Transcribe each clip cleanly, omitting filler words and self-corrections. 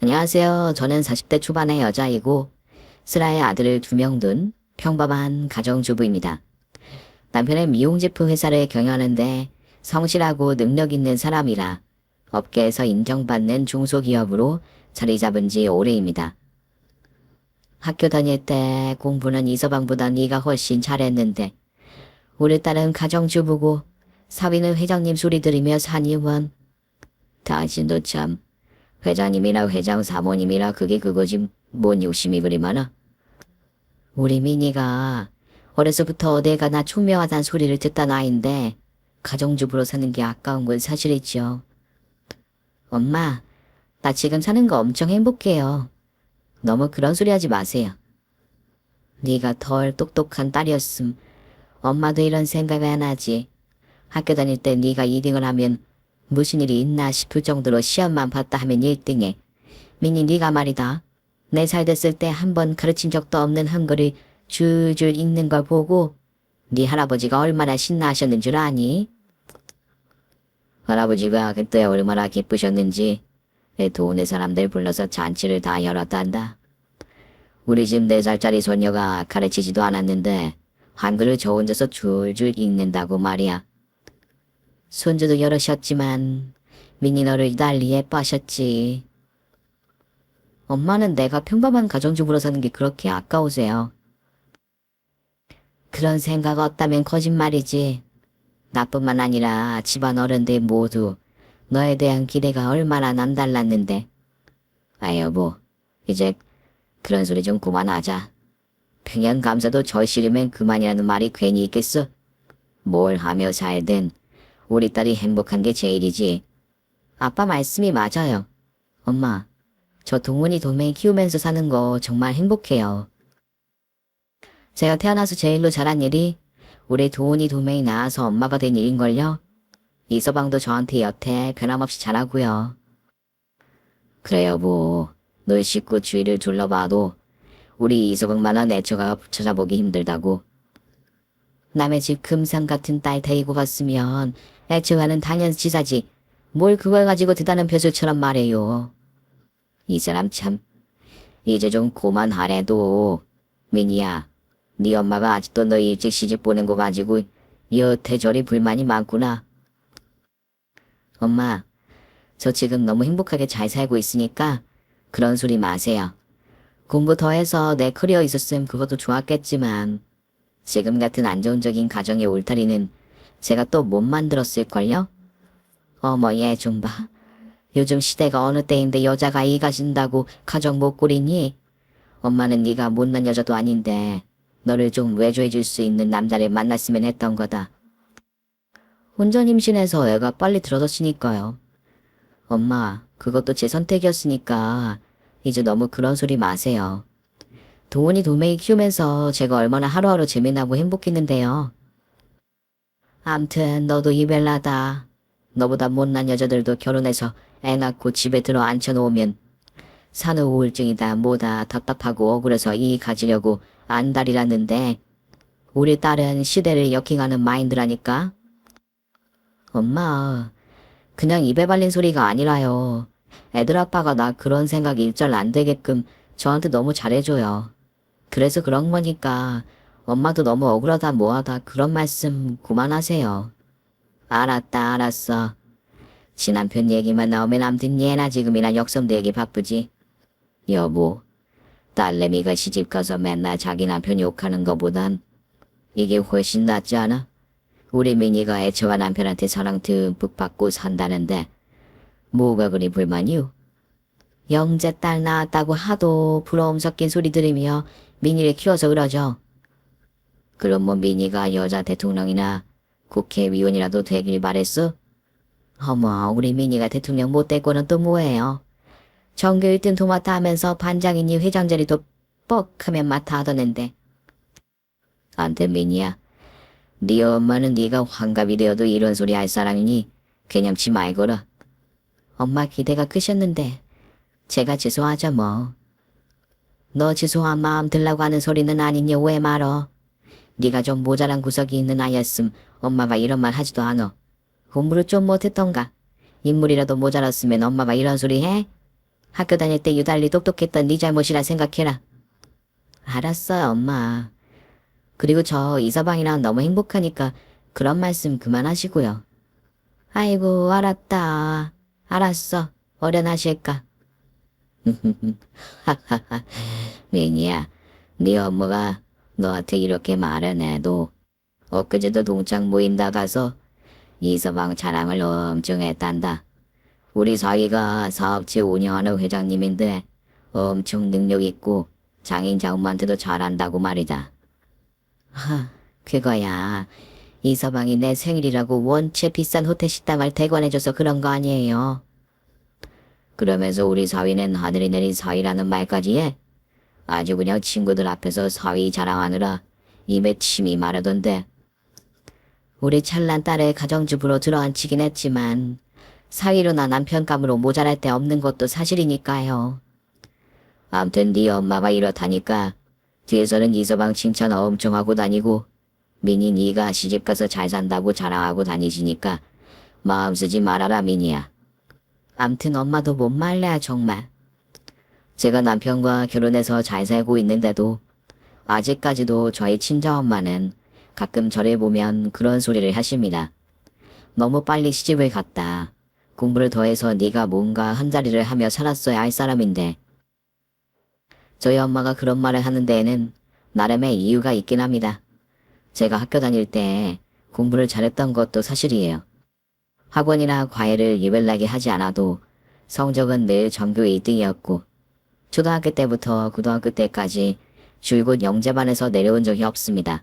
안녕하세요. 저는 40대 초반의 여자이고 슬아의 아들을 2명 둔 평범한 가정주부입니다. 남편은 미용제품 회사를 경영하는데 성실하고 능력 있는 사람이라 업계에서 인정받는 중소기업으로 자리 잡은 지 오래입니다. 학교 다닐 때 공부는 이서방보다 네가 훨씬 잘했는데 우리 딸은 가정주부고 사위는 회장님 소리 들으며 산의원. 당신도 참 회장님이라 회장 사모님이라 그게 그거지 뭔 욕심이 그리 많아. 우리 미니가 어려서부터 내가 나 총명하단 소리를 듣던 아인데 가정주부로 사는 게 아까운 건 사실이지요. 엄마, 나 지금 사는 거 엄청 행복해요. 너무 그런 소리 하지 마세요. 네가 덜 똑똑한 딸이었음 엄마도 이런 생각을 안 하지. 학교 다닐 때 네가 2등을 하면 무슨 일이 있나 싶을 정도로 시험만 봤다 하면 1등해. 미니 네가 말이다. 4살 됐을 때 한 번 가르친 적도 없는 한글을 줄줄 읽는 걸 보고 네 할아버지가 얼마나 신나하셨는 줄 아니? 할아버지가 그때 얼마나 기쁘셨는지 동네 사람들 불러서 잔치를 다 열었단다. 우리 집 4살짜리 손녀가 가르치지도 않았는데 한글을 저 혼자서 줄줄 읽는다고 말이야. 손주도 여럿이었지만 미니 너를 달리 예뻐하셨지. 엄마는 내가 평범한 가정주부로 사는 게 그렇게 아까우세요. 그런 생각 없다면 거짓말이지. 나뿐만 아니라 집안 어른들 모두 너에 대한 기대가 얼마나 남달랐는데. 아 여보, 이제 그런 소리 좀 그만하자. 그냥 감사도 절실하면 그만이라는 말이 괜히 있겠어. 뭘 하며 살든 우리 딸이 행복한 게 제일이지. 아빠 말씀이 맞아요. 엄마, 저 동훈이 도매이 키우면서 사는 거 정말 행복해요. 제가 태어나서 제일로 잘한 일이 우리 도훈이 도매이 낳아서 엄마가 된 일인걸요. 이서방도 저한테 여태 변함없이 잘하고요. 그래 여보, 너희 식구 주위를 둘러봐도 우리 이서방만한 애처가 찾아보기 힘들다고. 남의 집 금상 같은 딸 데리고 갔으면 애처하는 당연지사지. 뭘 그걸 가지고 대단한 벼슬처럼 말해요. 이 사람 참 이제 좀 그만하래도. 미니야, 네 엄마가 아직도 너 일찍 시집 보낸 거 가지고 여태저리 불만이 많구나. 엄마, 저 지금 너무 행복하게 잘 살고 있으니까 그런 소리 마세요. 공부 더 해서 내 커리어 있었으면 그것도 좋았겠지만 지금 같은 안정적인 가정의 울타리는 제가 또 못 만들었을걸요? 어머 얘 좀 봐. 요즘 시대가 어느 때인데 여자가 이 가진다고 가정 못 꾸리니? 엄마는 네가 못난 여자도 아닌데 너를 좀 외조해줄 수 있는 남자를 만났으면 했던 거다. 혼전 임신해서 애가 빨리 들어섰으니까요. 엄마, 그것도 제 선택이었으니까 이제 너무 그런 소리 마세요. 도훈이 도매이 키우면서 제가 얼마나 하루하루 재미나고 행복했는데요. 암튼 너도 이별나다. 너보다 못난 여자들도 결혼해서 애 낳고 집에 들어 앉혀놓으면 산후 우울증이다 뭐다 답답하고 억울해서 이 가지려고 안달이랐는데 우리 딸은 시대를 역행하는 마인드라니까. 엄마, 그냥 입에 발린 소리가 아니라요. 애들 아빠가 나 그런 생각이 일절 안 되게끔 저한테 너무 잘해줘요. 그래서 그런 거니까 엄마도 너무 억울하다 뭐하다 그런 말씀 그만하세요. 알았다 알았어. 지 남편 얘기만 나오면 암튼 얘나 지금이나 역성되기 바쁘지. 여보, 딸내미가 시집가서 맨날 자기 남편 욕하는 거보단 이게 훨씬 낫지 않아? 우리 미니가 애처와 남편한테 사랑 듬뿍 받고 산다는데 뭐가 그리 불만이오? 영재 딸 낳았다고 하도 부러움 섞인 소리 들으며 미니를 키워서 그러죠. 그럼 뭐 미니가 여자 대통령이나 국회의원이라도 되길 바랬어? 어머, 우리 미니가 대통령 못 됐고는 또 뭐예요? 전교 1등 도맡아 하면서 반장이니 회장 자리도 뻑하면 맡아 하더는데. 안돼 미니야, 네 엄마는 네가 환갑이 되어도 이런 소리 할 사람이니 개념치 말거라. 엄마 기대가 크셨는데 제가 죄송하죠 뭐. 너 죄송한 마음 들라고 하는 소리는 아니니 왜 말어. 네가 좀 모자란 구석이 있는 아이였음 엄마가 이런 말 하지도 않어. 공부를 좀 못했던가. 인물이라도 모자랐으면 엄마가 이런 소리 해? 학교 다닐 때 유달리 똑똑했던 네 잘못이라 생각해라. 알았어요, 엄마. 그리고 저 이서방이랑 너무 행복하니까 그런 말씀 그만하시고요. 아이고, 알았다. 알았어. 어련하실까. 하하하. 민이야, 네 엄마가 너한테 이렇게 말은 해도 엊그제도 동창 모임 나가서 이서방 자랑을 엄청 했단다. 우리 사위가 사업체 운영하는 회장님인데 엄청 능력 있고 장인 장모한테도 잘한다고 말이다. 그거야. 이서방이 내 생일이라고 원체 비싼 호텔 식당을 대관해줘서 그런 거 아니에요. 그러면서 우리 사위는 하늘이 내린 사위라는 말까지 해. 아주 그냥 친구들 앞에서 사위 자랑하느라 입에 침이 마르던데. 우리 찰난 딸의 가정주부로 들어앉히긴 했지만 사위로나 남편감으로 모자랄 데 없는 것도 사실이니까요. 암튼 네 엄마가 이렇다니까 뒤에서는 이서방 칭찬 엄청 하고 다니고 민이 네가 시집가서 잘 산다고 자랑하고 다니시니까 마음 쓰지 말아라 민이야. 암튼 엄마도 못 말래 정말. 제가 남편과 결혼해서 잘 살고 있는데도 아직까지도 저희 친정엄마는 가끔 저를 보면 그런 소리를 하십니다. 너무 빨리 시집을 갔다. 공부를 더해서 네가 뭔가 한자리를 하며 살았어야 할 사람인데. 저희 엄마가 그런 말을 하는 데에는 나름의 이유가 있긴 합니다. 제가 학교 다닐 때 공부를 잘했던 것도 사실이에요. 학원이나 과외를 유별나게 하지 않아도 성적은 늘 전교 1등이었고 초등학교 때부터 고등학교 때까지 줄곧 영재반에서 내려온 적이 없습니다.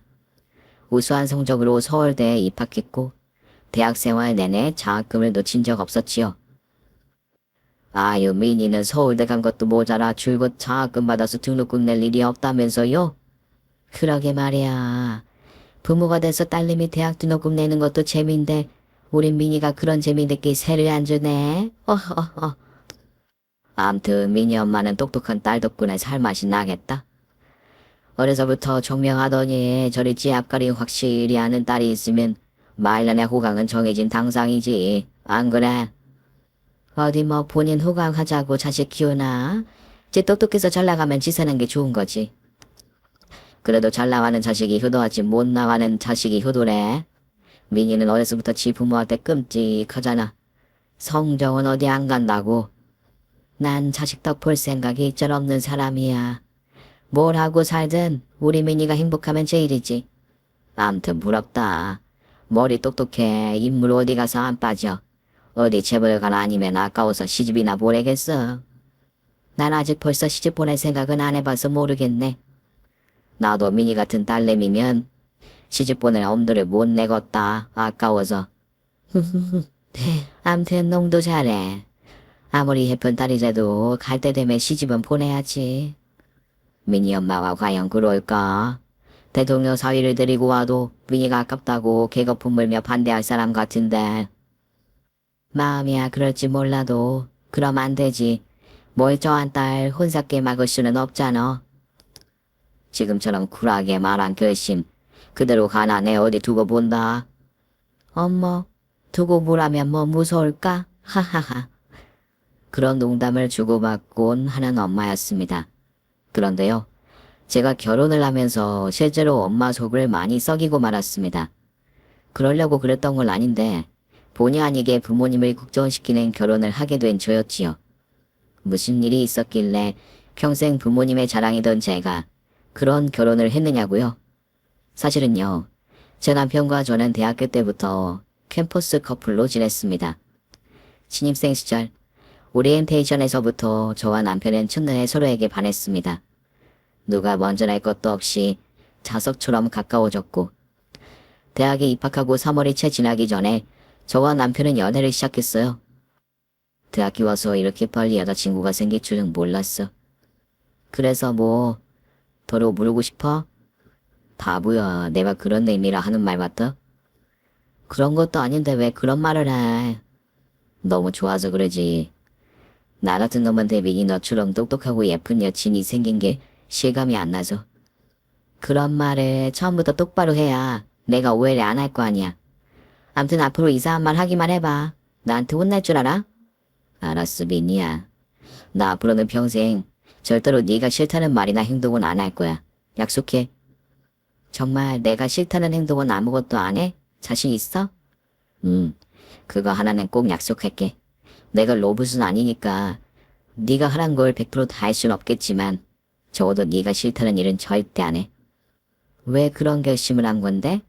우수한 성적으로 서울대에 입학했고 대학생활 내내 장학금을 놓친 적 없었지요. 아유, 민이는 서울대 간 것도 모자라 줄곧 장학금 받아서 등록금 낼 일이 없다면서요? 그러게 말이야. 부모가 돼서 딸내미 대학 등록금 내는 것도 재미인데 우린 민이가 그런 재미 느낄 새를 안 주네. 어허허. 암튼 민이 엄마는 똑똑한 딸 덕분에 살맛이 나겠다. 어려서부터 총명하더니 저리 지 앞가림 확실히 아는 딸이 있으면 말년의 호강은 정해진 당상이지. 안 그래? 어디 뭐 본인 호강하자고 자식 키우나? 지 똑똑해서 잘 나가면 지 사는 게 좋은 거지. 그래도 잘 나가는 자식이 효도하지 못 나가는 자식이 효도래. 민이는 어려서부터 지 부모한테 끔찍하잖아. 성적은 어디 안 간다고. 난 자식 덕 볼 생각이 일절 없는 사람이야. 뭘 하고 살든 우리 민이가 행복하면 제일이지. 암튼 부럽다. 머리 똑똑해. 인물 어디 가서 안 빠져. 어디 재벌가나 아니면 아까워서 시집이나 보내겠어. 난 아직 벌써 시집 보낼 생각은 안 해봐서 모르겠네. 나도 민이 같은 딸내미면 시집 보낼 엄두를 못 내겠다. 아까워서. 암튼 농도 잘해. 아무리 예쁜 딸이라도 갈 때 되면 시집은 보내야지. 민이 엄마가 과연 그럴까? 대통령 사위를 데리고 와도 민이가 아깝다고 개거품 물며 반대할 사람 같은데. 마음이야 그럴지 몰라도 그럼 안 되지. 멀쩡한 딸 혼사께 막을 수는 없잖아. 지금처럼 쿨하게 말한 결심 그대로 가난해 어디 두고 본다. 어머 두고 보라면 뭐 무서울까? 하하하. 그런 농담을 주고받곤 하는 엄마였습니다. 그런데요. 제가 결혼을 하면서 실제로 엄마 속을 많이 썩이고 말았습니다. 그러려고 그랬던 건 아닌데 본의 아니게 부모님을 국정시키는 결혼을 하게 된 저였지요. 무슨 일이 있었길래 평생 부모님의 자랑이던 제가 그런 결혼을 했느냐고요. 사실은요. 제 남편과 저는 대학교 때부터 캠퍼스 커플로 지냈습니다. 신입생 시절 오리엔테이션에서부터 저와 남편은 첫눈에 서로에게 반했습니다. 누가 먼저 날 것도 없이 자석처럼 가까워졌고 대학에 입학하고 3월이 채 지나기 전에 저와 남편은 연애를 시작했어요. 대학교 와서 이렇게 빨리 여자친구가 생길 줄은 몰랐어. 그래서 뭐 더러 물고 싶어? 바보야, 내가 그런 의미라 하는 말 같다. 그런 것도 아닌데 왜 그런 말을 해. 너무 좋아서 그러지. 나 같은 놈한테 민이 너처럼 똑똑하고 예쁜 여친이 생긴 게 실감이 안 나서. 그런 말을 처음부터 똑바로 해야 내가 오해를 안 할 거 아니야. 암튼 앞으로 이상한 말 하기만 해봐. 나한테 혼날 줄 알아? 알았어 민이야. 나 앞으로는 평생 절대로 네가 싫다는 말이나 행동은 안 할 거야. 약속해. 정말 내가 싫다는 행동은 아무것도 안 해? 자신 있어? 그거 하나는 꼭 약속할게. 내가 로봇은 아니니까 네가 하란 걸 100%다 할 순 없겠지만 적어도 네가 싫다는 일은 절대 안 해. 왜 그런 결심을 한 건데?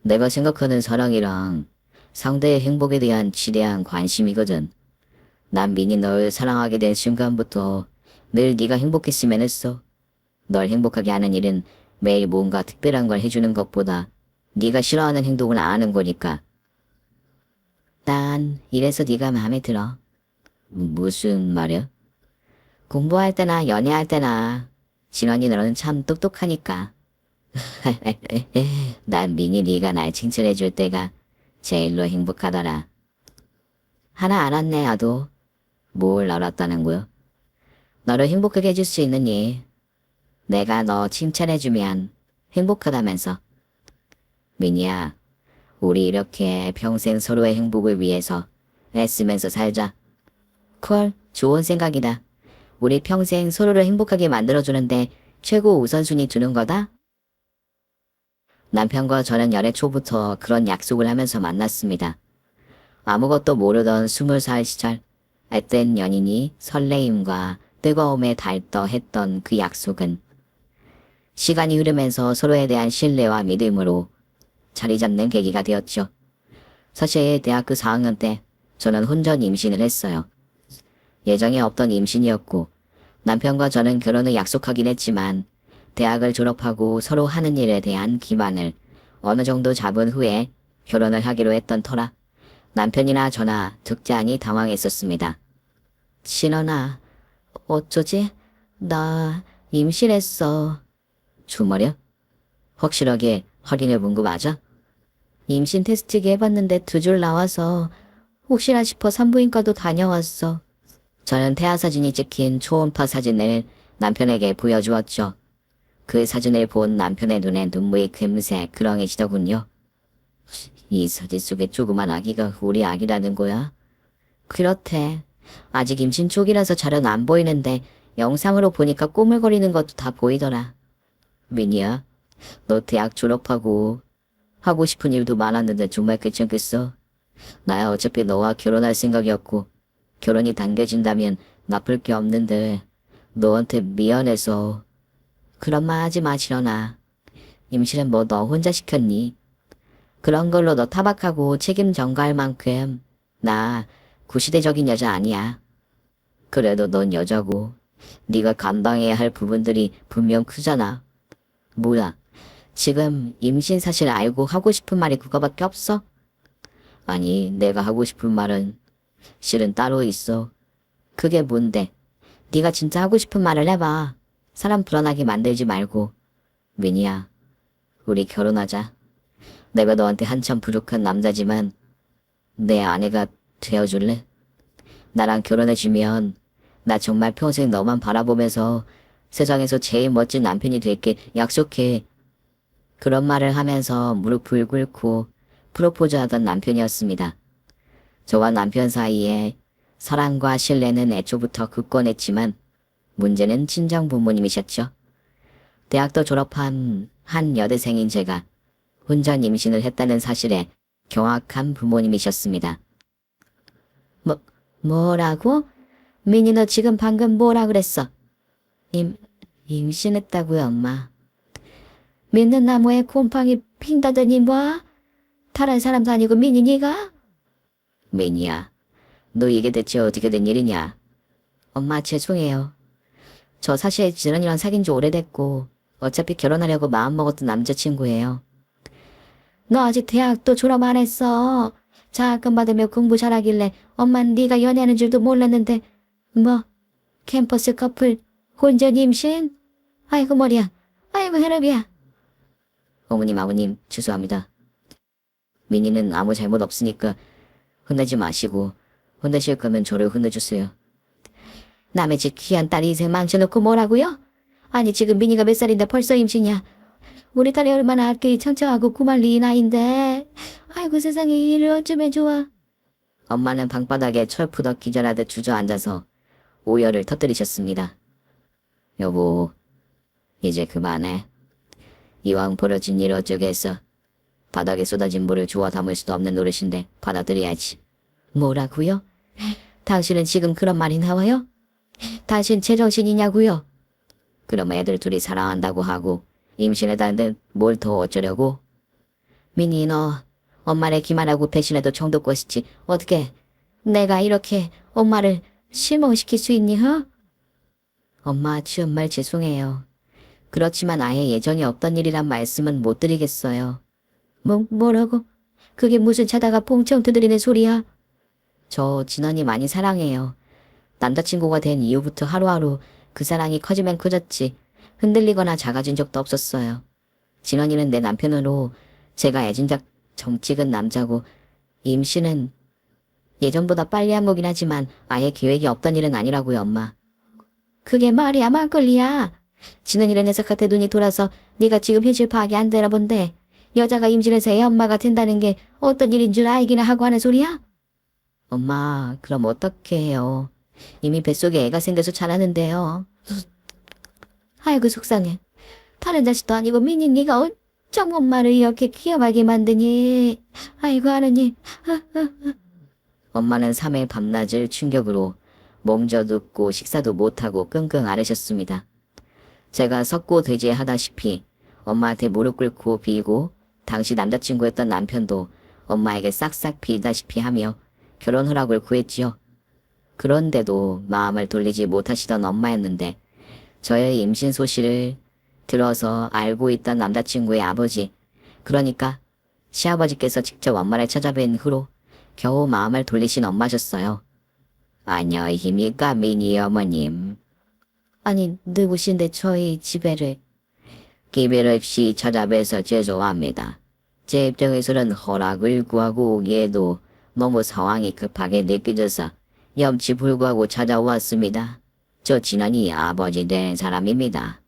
내가 생각하는 사랑이랑 상대의 행복에 대한 지대한 관심이거든. 난 민이 널 사랑하게 된 순간부터 늘 네가 행복했으면 했어. 널 행복하게 하는 일은 매일 뭔가 특별한 걸 해주는 것보다 네가 싫어하는 행동을 안 하는 거니까. 난 이래서 네가 마음에 들어. 무슨 말이야? 공부할 때나 연애할 때나 진원이 너는 참 똑똑하니까. 난 민이 네가 날 칭찬해줄 때가 제일로 행복하더라. 하나 알았네 나도. 뭘 알았다는 거야? 너를 행복하게 해줄 수 있는 일. 내가 너 칭찬해주면 행복하다면서. 민이야, 우리 이렇게 평생 서로의 행복을 위해서 애쓰면서 살자. 콜, 좋은 생각이다. 우리 평생 서로를 행복하게 만들어주는데 최고 우선순위 두는 거다? 남편과 저는 연애 초부터 그런 약속을 하면서 만났습니다. 아무것도 모르던 20살 시절, 앳된 연인이 설레임과 뜨거움에 달떠했던 그 약속은 시간이 흐르면서 서로에 대한 신뢰와 믿음으로 자리 잡는 계기가 되었죠. 사실 대학교 4학년 때 저는 혼전 임신을 했어요. 예정에 없던 임신이었고 남편과 저는 결혼을 약속하긴 했지만 대학을 졸업하고 서로 하는 일에 대한 기반을 어느 정도 잡은 후에 결혼을 하기로 했던 터라 남편이나 저나 적잖이 당황했었습니다. 신원아, 어쩌지? 나 임신했어. 주말이야? 확실하게 확인해 본 거 맞아? 임신 테스트기 해봤는데 2줄 나와서 혹시나 싶어 산부인과도 다녀왔어. 저는 태아 사진이 찍힌 초음파 사진을 남편에게 보여주었죠. 그 사진을 본 남편의 눈에 눈물이 금세 그렁해지더군요. 이 사진 속에 조그만 아기가 우리 아기라는 거야? 그렇대. 아직 임신 초기라서 잘은 안 보이는데 영상으로 보니까 꼬물거리는 것도 다 보이더라. 민이야, 너 대학 졸업하고 하고 싶은 일도 많았는데 정말 괜찮겠어? 나야 어차피 너와 결혼할 생각이었고 결혼이 당겨진다면 나쁠 게 없는데 너한테 미안해서. 그런 말 하지 마 실현아. 임신은 뭐 너 혼자 시켰니? 그런 걸로 너 타박하고 책임 전가할 만큼 나 구시대적인 여자 아니야. 그래도 넌 여자고 네가 감당해야 할 부분들이 분명 크잖아. 뭐야, 지금 임신 사실 알고 하고 싶은 말이 그거밖에 없어? 아니, 내가 하고 싶은 말은 실은 따로 있어. 그게 뭔데? 네가 진짜 하고 싶은 말을 해봐. 사람 불안하게 만들지 말고. 민이야, 우리 결혼하자. 내가 너한테 한참 부족한 남자지만 내 아내가 되어줄래? 나랑 결혼해주면 나 정말 평생 너만 바라보면서 세상에서 제일 멋진 남편이 될게 약속해. 그런 말을 하면서 무릎을 꿇고 프로포즈하던 남편이었습니다. 저와 남편 사이에 사랑과 신뢰는 애초부터 굳건했지만 문제는 친정 부모님이셨죠. 대학도 졸업한 한 여대생인 제가 혼전 임신을 했다는 사실에 경악한 부모님이셨습니다. 뭐라고? 민희 너 지금 방금 뭐라 그랬어? 임신했다고요 엄마. 믿는 나무에 곰팡이 핀다더니 뭐? 다른 사람도 아니고 민희 니가? 민희야, 너 이게 대체 어떻게 된 일이냐? 엄마 죄송해요. 저 사실 진원이랑 사귄 지 오래됐고 어차피 결혼하려고 마음먹었던 남자친구예요. 너 아직 대학도 졸업 안 했어. 장학금 받으며 공부 잘하길래 엄만 네가 연애하는 줄도 몰랐는데 뭐 캠퍼스 커플 혼전 임신? 아이고 머리야. 아이고 혈압이야. 어머님 아버님 죄송합니다. 민희는 아무 잘못 없으니까 혼내지 마시고 혼내실 거면 저를 혼내주세요. 남의 집 귀한 딸이 인생 망쳐놓고 뭐라고요? 아니 지금 민희가 몇 살인데 벌써 임신이야. 우리 딸이 얼마나 학교이 청청하고 구말리 나이인데. 아이고 세상에 일을 어쩌면 좋아. 엄마는 방바닥에 철푸덕 기절하듯 주저앉아서 오열을 터뜨리셨습니다. 여보, 이제 그만해. 이왕 벌어진 일 어쩌겠어. 바닥에 쏟아진 물을 주워 담을 수도 없는 노릇인데 받아들여야지. 뭐라고요? 당신은 지금 그런 말이 나와요? 당신 제정신이냐고요? 그럼 애들 둘이 사랑한다고 하고 임신했다는데 뭘 더 어쩌려고? 민희 너 엄마를 기만하고 배신해도 정도 것이지 어떻게 내가 이렇게 엄마를 실망시킬 수 있니? 엄마 정말 죄송해요. 그렇지만 아예 예정이 없던 일이란 말씀은 못 드리겠어요. 뭐라고? 그게 무슨 자다가 퐁청 두드리는 소리야? 저 진원이 많이 사랑해요. 남자친구가 된 이후부터 하루하루 그 사랑이 커지면 커졌지 흔들리거나 작아진 적도 없었어요. 진원이는 내 남편으로 제가 애진작 정찍은 남자고 임신은 예전보다 빨리 한 거긴 하지만 아예 계획이 없던 일은 아니라고요, 엄마. 그게 말이야 막걸리야. 진원이는 녀석한테 눈이 돌아서 네가 지금 현실 파악이 안 되나 본데 여자가 임신해서 애 엄마가 된다는 게 어떤 일인 줄 알기나 하고 하는 소리야? 엄마, 그럼 어떻게 해요? 이미 뱃속에 애가 생겨서 자라는데요. 아이고 속상해. 다른 자식도 아니고 민희 네가 어쩜 엄마를 이렇게 기억하게 만드니. 아이고 하느님. 엄마는 3일 밤낮을 충격으로 몸져눕고 식사도 못하고 끙끙 앓으셨습니다. 제가 석고대죄하다시피 엄마한테 무릎 꿇고 빌고 당시 남자친구였던 남편도 엄마에게 싹싹 빌다시피 하며 결혼 허락을 구했지요. 그런데도 마음을 돌리지 못하시던 엄마였는데 저의 임신 소식을 들어서 알고 있던 남자친구의 아버지, 그러니까 시아버지께서 직접 엄마를 찾아뵌 후로 겨우 마음을 돌리신 엄마셨어요. 안녕하십니까 미니 어머님. 아니 누구신데 저희 집에를. 기별 없이 찾아뵈서 죄송합니다. 제 입장에서는 허락을 구하고 오기에도 너무 상황이 급하게 느껴져서 염치불구하고 찾아왔습니다. 저 진원이 아버지 된 사람입니다.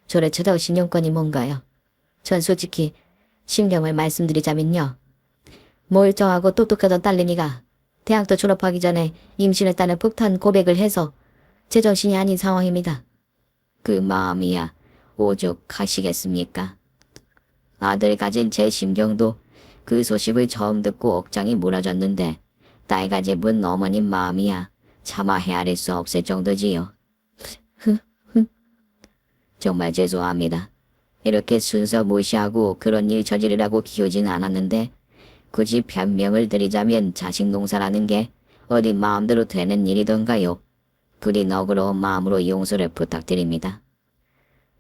저를 찾아오신 용건이 뭔가요? 전 솔직히 신경을 말씀드리자면요. 멀쩡하고 똑똑하던 딸내미가 대학도 졸업하기 전에 임신했다는 폭탄 고백을 해서 제정신이 아닌 상황입니다. 그 마음이야 오죽하시겠습니까? 아들 가진 제 심경도 그 소식을 처음 듣고 억장이 무너졌는데 딸 가집은 어머님 마음이야 차마 헤아릴 수 없을 정도지요. 정말 죄송합니다. 이렇게 순서 무시하고 그런 일 저지르라고 키우진 않았는데 굳이 변명을 드리자면 자식 농사라는 게 어디 마음대로 되는 일이던가요. 그리 너그러운 마음으로 용서를 부탁드립니다.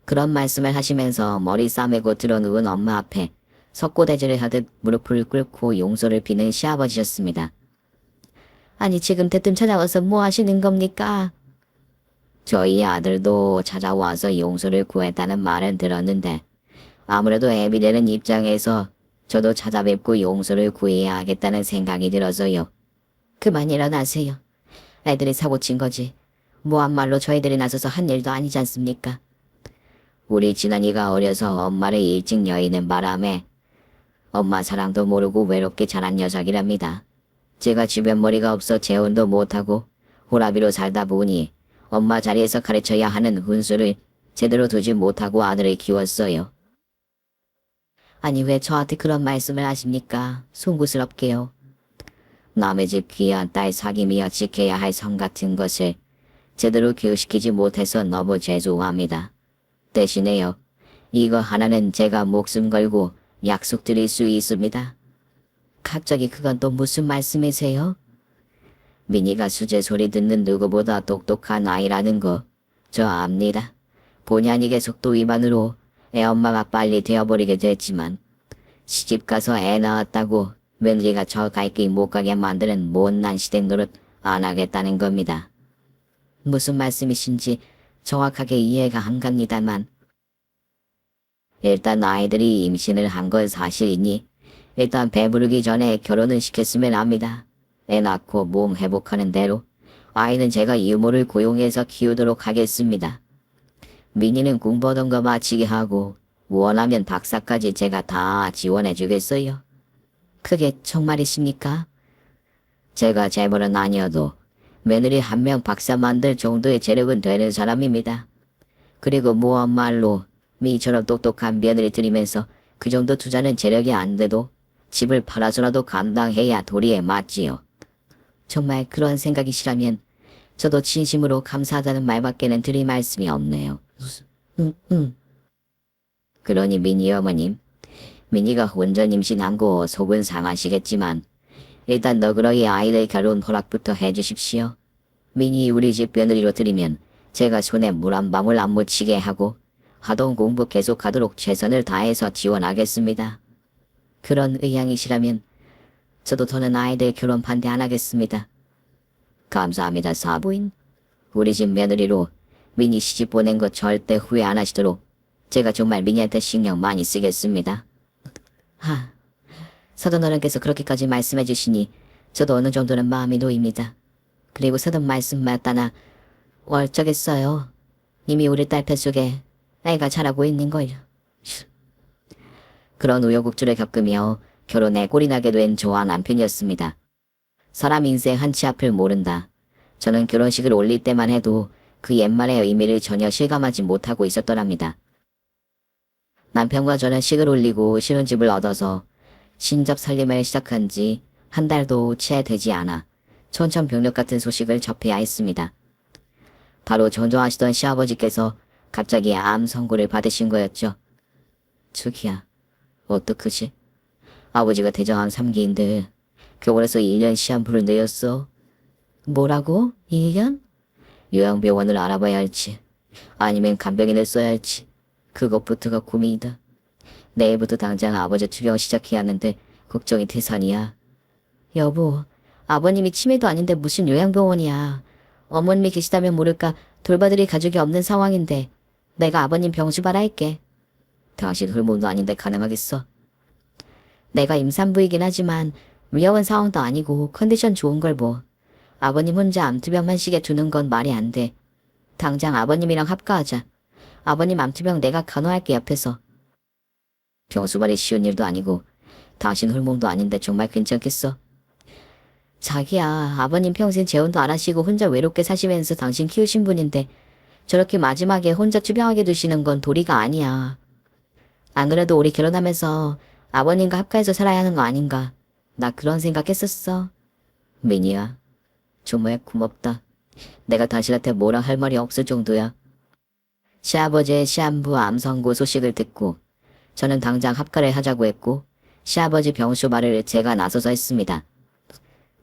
그런 말씀을 하시면서 머리 싸매고 들어누운 엄마 앞에 석고대죄를 하듯 무릎을 꿇고 용서를 비는 시아버지셨습니다. 아니 지금 대뜸 찾아와서 뭐 하시는 겁니까? 저희 아들도 찾아와서 용서를 구했다는 말은 들었는데 아무래도 애비 되는 입장에서 저도 찾아뵙고 용서를 구해야 하겠다는 생각이 들어서요. 그만 일어나세요. 애들이 사고 친 거지. 뭐한 말로 저희들이 나서서 한 일도 아니지 않습니까? 우리 진원이가 어려서 엄마를 일찍 여의는 바람에 엄마 사랑도 모르고 외롭게 자란 녀석이랍니다. 제가 주변 머리가 없어 재혼도 못하고 호라비로 살다 보니 엄마 자리에서 가르쳐야 하는 훈수를 제대로 두지 못하고 아들을 키웠어요. 아니 왜 저한테 그런 말씀을 하십니까? 송구스럽게요. 남의 집 귀한 딸 사귀며 지켜야 할 성 같은 것을 제대로 교육시키지 못해서 너무 죄송합니다. 대신에요. 이거 하나는 제가 목숨 걸고 약속드릴 수 있습니다. 갑자기 그건 또 무슨 말씀이세요? 미니가 수제 소리 듣는 누구보다 똑똑한 아이라는 거 저 압니다. 본의 아니게 속도 위반으로 애 엄마가 빨리 되어버리게 됐지만 시집가서 애 낳았다고 며느리가 저 갈 길 못 가게 만드는 못난 시댁 노릇 안 하겠다는 겁니다. 무슨 말씀이신지 정확하게 이해가 안 갑니다만 일단 아이들이 임신을 한 건 사실이니 일단 배부르기 전에 결혼은 시켰으면 합니다. 애 낳고 몸 회복하는 대로 아이는 제가 이모를 고용해서 키우도록 하겠습니다. 민희는 공부하던 거 마치게 하고 원하면 박사까지 제가 다 지원해 주겠어요. 그게 정말이십니까? 제가 재벌은 아니어도 며느리 한 명 박사 만들 정도의 재력은 되는 사람입니다. 그리고 무언말로 미처럼 똑똑한 며느리 들이면서 그 정도 투자는 재력이 안 돼도 집을 팔아서라도 감당해야 도리에 맞지요. 정말 그런 생각이시라면 저도 진심으로 감사하다는 말밖에는 드릴 말씀이 없네요. 그러니 미니 어머님, 미니가 혼전 임신한 거 속은 상하시겠지만 일단 너그러이 아이들 결혼 허락부터 해주십시오. 미니 우리 집 며느리로 드리면 제가 손에 물 한 방울 안 묻히게 하고 하던 공부 계속하도록 최선을 다해서 지원하겠습니다. 그런 의향이시라면 저도 더는 아이들 결혼 반대 안 하겠습니다. 감사합니다, 사부인. 우리 집 며느리로 미니 시집 보낸 거 절대 후회 안 하시도록 제가 정말 미니한테 신경 많이 쓰겠습니다. 서던 어른께서 그렇게까지 말씀해 주시니 저도 어느 정도는 마음이 놓입니다. 그리고 서던 말씀 맞다나 얼쩍했어요. 이미 우리 딸 뱃속에 애가 자라고 있는 거예요. 그런 우여곡절을 겪으며 결혼에 꼴이 나게 된 저와 남편이었습니다. 사람 인생 한치 앞을 모른다. 저는 결혼식을 올릴 때만 해도 그 옛말의 의미를 전혀 실감하지 못하고 있었더랍니다. 남편과 저는 식을 올리고 신혼집을 얻어서 신접 살림을 시작한 지 한 달도 채 되지 않아 천천병력 같은 소식을 접해야 했습니다. 바로 전도하시던 시아버지께서 갑자기 암 선고를 받으신 거였죠. 저기야, 어떡하지? 아버지가 대장암 3기인데 병원에서 1년 시한부를 내었어. 뭐라고? 1년? 요양병원을 알아봐야 할지 아니면 간병인을 써야 할지 그것부터가 고민이다. 내일부터 당장 아버지 투병 시작해야 하는데 걱정이 태산이야. 여보, 아버님이 치매도 아닌데 무슨 요양병원이야. 어머님이 계시다면 모를까 돌봐드릴 가족이 없는 상황인데 내가 아버님 병수발 할게. 당신 홀몸도 아닌데 가능하겠어? 내가 임산부이긴 하지만 위험한 상황도 아니고 컨디션 좋은 걸 뭐. 아버님 혼자 암투병만 시게 두는 건 말이 안 돼. 당장 아버님이랑 합가하자. 아버님 암투병 내가 간호할게 옆에서. 병수발이 쉬운 일도 아니고 당신 홀몸도 아닌데 정말 괜찮겠어? 자기야, 아버님 평생 재혼도 안 하시고 혼자 외롭게 사시면서 당신 키우신 분인데 저렇게 마지막에 혼자 투병하게 두시는 건 도리가 아니야. 안 그래도 우리 결혼하면서 아버님과 합가해서 살아야 하는 거 아닌가. 나 그런 생각했었어. 미니야, 정말 고맙다. 내가 당신한테 뭐라 할 말이 없을 정도야. 시아버지의 시한부 암 선고 소식을 듣고 저는 당장 합가를 하자고 했고 시아버지 병수 말을 제가 나서서 했습니다.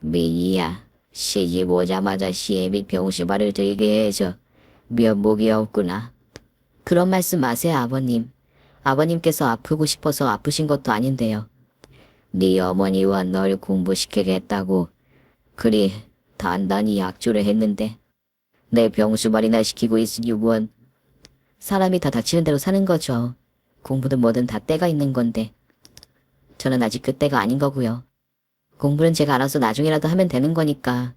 미니야, 시집 오자마자 시애미 병수 말을 들게 해줘. 면목이 없구나. 그런 말씀 마세요, 아버님. 아버님께서 아프고 싶어서 아프신 것도 아닌데요. 네 어머니와 널 공부시키겠다고 그리 단단히 약조를 했는데 내 병수발이나 시키고 있으니 원. 사람이 다 닥치는 대로 사는 거죠. 공부든 뭐든 다 때가 있는 건데 저는 아직 그 때가 아닌 거고요. 공부는 제가 알아서 나중이라도 하면 되는 거니까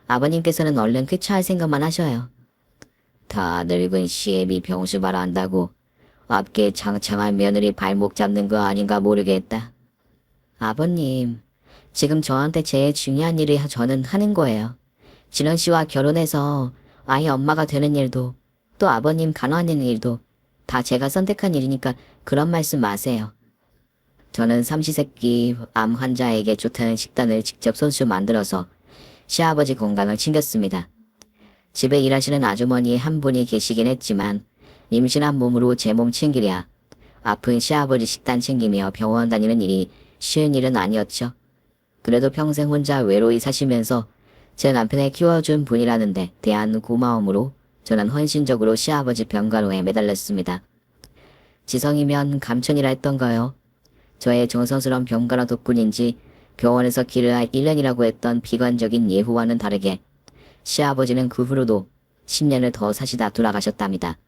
아버님께서는 얼른 쾌차할 생각만 하셔요. 다 늙은 시애미 병수발 한다고 앞게 창창한 며느리 발목 잡는 거 아닌가 모르겠다. 아버님, 지금 저한테 제일 중요한 일을 저는 하는 거예요. 진원 씨와 결혼해서 아이 엄마가 되는 일도 또 아버님 간호하는 일도 다 제가 선택한 일이니까 그런 말씀 마세요. 저는 삼시세끼 암 환자에게 좋다는 식단을 직접 손수 만들어서 시아버지 건강을 챙겼습니다. 집에 일하시는 아주머니 한 분이 계시긴 했지만 임신한 몸으로 제 몸 챙기랴 아픈 시아버지 식단 챙기며 병원 다니는 일이 쉬운 일은 아니었죠. 그래도 평생 혼자 외로이 사시면서 제 남편을 키워준 분이라는데 대한 고마움으로 저는 헌신적으로 시아버지 병간호에 매달렸습니다. 지성이면 감천이라 했던가요. 저의 정성스러운 병간호 덕분인지 병원에서 기르할 1년이라고 했던 비관적인 예후와는 다르게 시아버지는 그 후로도 10년을 더 사시다 돌아가셨답니다.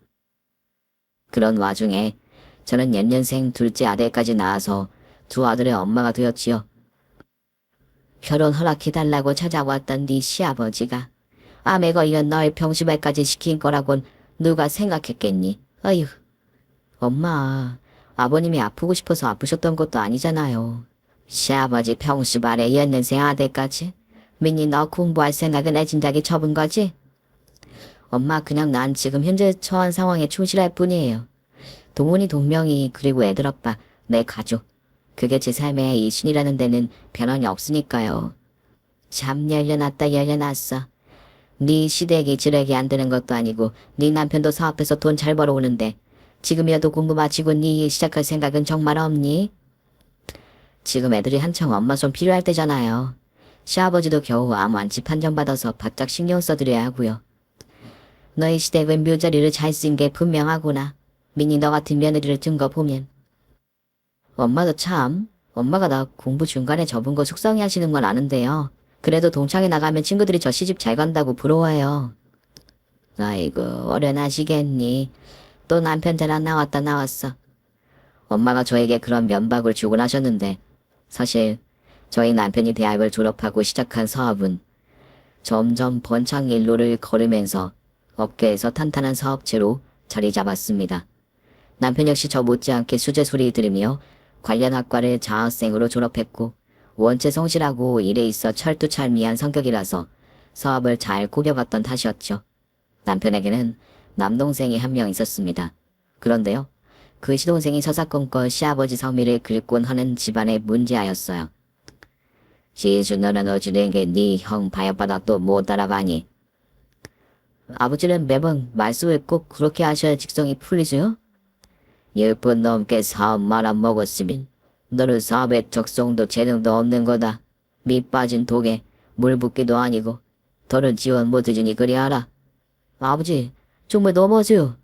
그런 와중에 저는 연년생 둘째 아들까지 낳아서 두 아들의 엄마가 되었지요. 결혼 허락해달라고 찾아왔던 네 시아버지가 암에 걸려 널 병수발까지 시킨 거라곤 누가 생각했겠니? 어휴. 엄마, 아버님이 아프고 싶어서 아프셨던 것도 아니잖아요. 시아버지 병수발에 연년생 아들까지? 민니 너 공부할 생각은 내 진작에 접은 거지? 엄마 그냥 난 지금 현재 처한 상황에 충실할 뿐이에요. 동훈이 동명이 그리고 애들 아빠 내 가족 그게 제 삶의 이 신이라는 데는 변함이 없으니까요. 참 열려놨다 열려놨어. 네 시댁이 지렉이 안 되는 것도 아니고 네 남편도 사업해서 돈 잘 벌어오는데 지금이라도 공부 마치고 네 일 시작할 생각은 정말 없니? 지금 애들이 한창 엄마 손 필요할 때잖아요. 시아버지도 겨우 암 완치 판정받아서 바짝 신경 써드려야 하고요. 너희 시댁은 묘자리를 잘 쓴 게 분명하구나. 민니 너 같은 며느리를 둔 거 보면. 엄마도 참, 엄마가 나 공부 중간에 접은 거 속상해 하시는 건 아는데요. 그래도 동창회 나가면 친구들이 저 시집 잘 간다고 부러워해요. 아이고, 어련하시겠니. 또 남편 대란 나왔다 나왔어. 엄마가 저에게 그런 면박을 주곤 하셨는데, 사실 저희 남편이 대학을 졸업하고 시작한 사업은 점점 번창 일로를 걸으면서 업계에서 탄탄한 사업체로 자리 잡았습니다. 남편 역시 저 못지않게 수제 소리 들으며 관련 학과를 자학생으로 졸업했고 원체 성실하고 일에 있어 철두철미한 성격이라서 사업을 잘 꾸려갔던 탓이었죠. 남편에게는 남동생이 한 명 있었습니다. 그런데요. 그 시동생이 서사건건 시아버지 성미를 긁곤 하는 집안의 문제아였어요. 시수 너는 어찌 된 게 네 형 바약바닥 또 못 따라가니? 아버지는 매번 말씀을 꼭 그렇게 하셔야 직성이 풀리세요? 10번 넘게 사업 말아먹었으면 너는 사업에 적성도 재능도 없는 거다. 밑 빠진 독에 물 붓기도 아니고 더는 지원 못 해주니 그리 알아. 아버지 정말 너무하세요.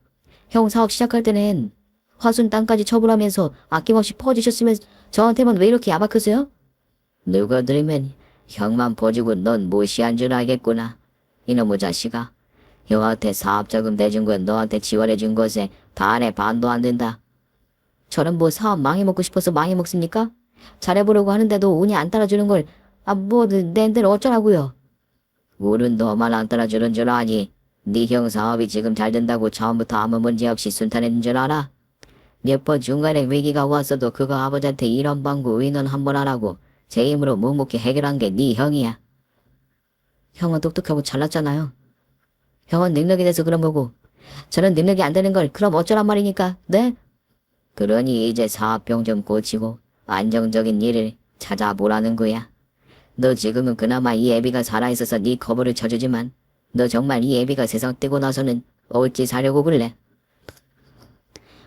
형 사업 시작할 때는 화순 땅까지 처분하면서 아낌없이 퍼주셨으면 저한테만 왜 이렇게 야박하세요? 누가 들으면 형만 퍼주고 넌 무시한 줄 알겠구나. 이놈의 자식아. 형한테 사업자금 내준 건 너한테 지원해준 것에 반의 반도 안 된다. 저는 뭐 사업 망해먹고 싶어서 망해먹습니까? 잘해보려고 하는데도 운이 안 따라주는 걸 낸들 어쩌라고요. 운은 너만 안 따라주는 줄 아니. 네 형 사업이 지금 잘 된다고 처음부터 아무 문제 없이 순탄했는 줄 알아? 몇 번 중간에 위기가 왔어도 그거 아버지한테 이런 방구 의논 한 번 하라고 제 힘으로 묵묵히 해결한 게 네 형이야. 형은 똑똑하고 잘났잖아요. 형은 능력이 돼서 그런 거고 저는 능력이 안 되는 걸 그럼 어쩌란 말이니까, 네? 그러니 이제 사업병 좀 고치고 안정적인 일을 찾아보라는 거야. 너 지금은 그나마 이 애비가 살아있어서 네 거부를 쳐주지만 너 정말 이 애비가 세상 떼고 나서는 어찌 사려고 그래?